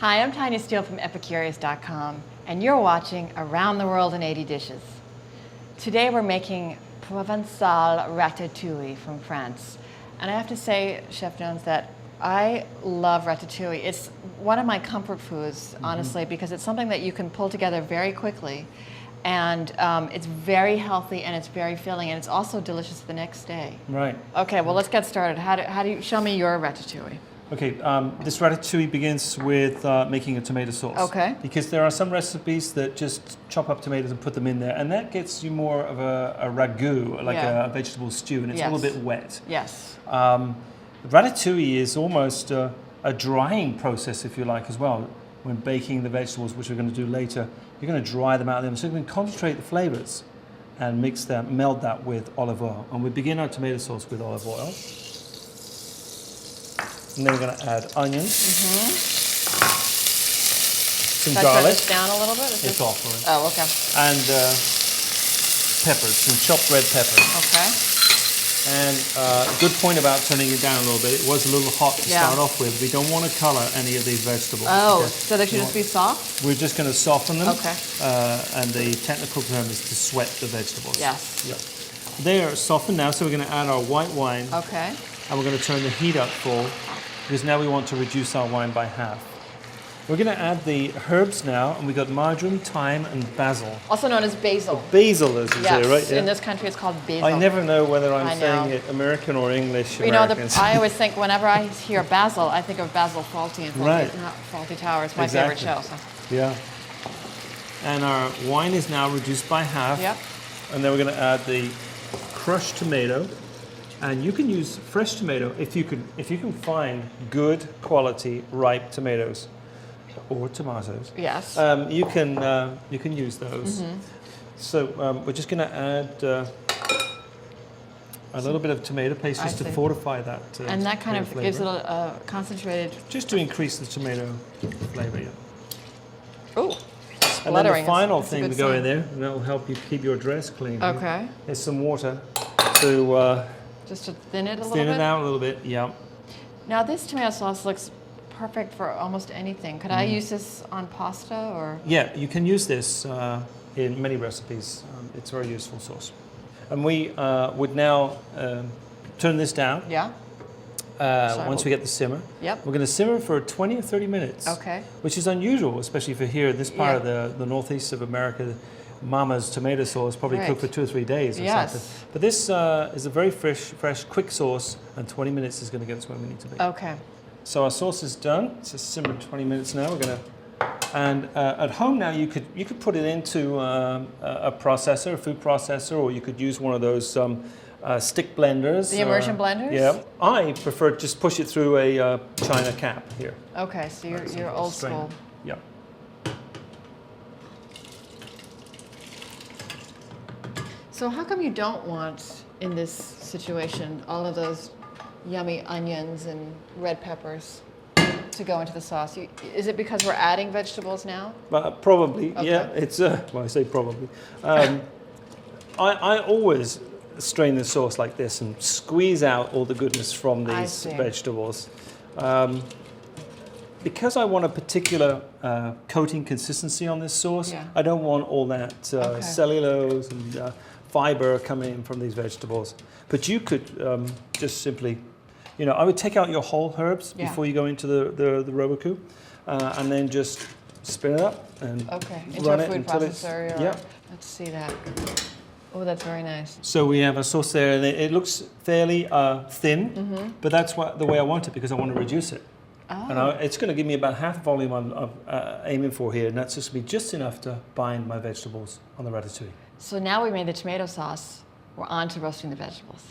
Hi, I'm Tanya Steele from Epicurious.com, and you're watching Around the World in 80 Dishes. Today we're making Provençal Ratatouille from France. And I have to say, Chef Jones, that I love ratatouille. It's one of my comfort foods, honestly, because it's something that you can pull together very quickly. And it's very healthy and it's very filling, and it's also delicious the next day. Right. Okay, well, let's get started. How do you show me your ratatouille? Okay, this ratatouille begins with making a tomato sauce. Okay. Because there are some recipes that just chop up tomatoes and put them in there, and that gets you more of a ragu, like a vegetable stew, and it's a little bit wet. Yes. Ratatouille is almost a drying process, if you like, as well. When baking the vegetables, which we're going to do later, you're going to dry them out of them, so you can concentrate the flavors and meld that with olive oil. And we begin our tomato sauce with olive oil. And then we're going to add onions, some garlic. This down a little bit? It's off already. Oh, okay. And peppers, some chopped red peppers. Okay. And a good point about turning it down a little bit. It was a little hot to start off with. We don't want to color any of these vegetables. Oh, so they should just be soft? We're just going to soften them. Okay. And the technical term is to sweat the vegetables. Yes. Yep. They are softened now, so we're going to add our white wine. Okay. And we're going to turn the heat up full, because now we want to reduce our wine by half. We're going to add the herbs now, and we've got marjoram, thyme, and basil. Also known as basil. Basil, as you say, right? Yes, in this country it's called basil. I never know whether I'm saying it American or English. You know, I always think, whenever I hear basil, I think of Basil Fawlty and Fawlty Towers, my favorite show. So. Yeah. And our wine is now reduced by half. Yep. And then we're going to add the crushed tomato. And you can use fresh tomato if you can find good quality ripe tomatoes or tomatoes. Yes. You can use those. So we're just going to add a little bit of tomato paste just to fortify that. And that kind of flavor. gives it a concentrated. Just to increase the tomato flavor. Yeah. Oh. And then the final thing to go in there, and that will help you keep your dress clean. Okay. Is some water to. Just to thin it a little bit? Thin it out a little bit, yeah. Now this tomato sauce looks perfect for almost anything. Could I use this on pasta or? Yeah, you can use this in many recipes. It's a very useful sauce. And we would now turn this down. Yeah. Once we get the simmer. Yep. We're going to simmer for 20 or 30 minutes. Okay. Which is unusual, especially for here in this part of the northeast of America. Mama's tomato sauce probably cooked for 2 or 3 days or something. But this is a very fresh, quick sauce, and 20 minutes is going to get us where we need to be. Okay. So our sauce is done. It's just simmered 20 minutes now. We're going to, and at home now you could put it into a processor, a food processor, or you could use one of those stick blenders. The immersion blenders? Yeah. I prefer to just push it through a china cap here. Okay, so you're old school. Yeah. So how come you don't want, in this situation, all of those yummy onions and red peppers to go into the sauce? Is it because we're adding vegetables now? Probably, yeah. It's well, I say probably. I always strain the sauce like this and squeeze out all the goodness from these vegetables. Because I want a particular coating consistency on this sauce, I don't want all that cellulose and fiber coming in from these vegetables. But you could just simply, I would take out your whole herbs before you go into the Roboku, and then just spin it up and into a food processor. Let's see that. Oh, that's very nice. So we have a sauce there, and it looks fairly thin, but that's the way I want it, because I want to reduce it. Oh. And it's going to give me about half the volume I'm aiming for here, and that's just going to be just enough to bind my vegetables on the ratatouille. So now we made the tomato sauce, we're on to roasting the vegetables.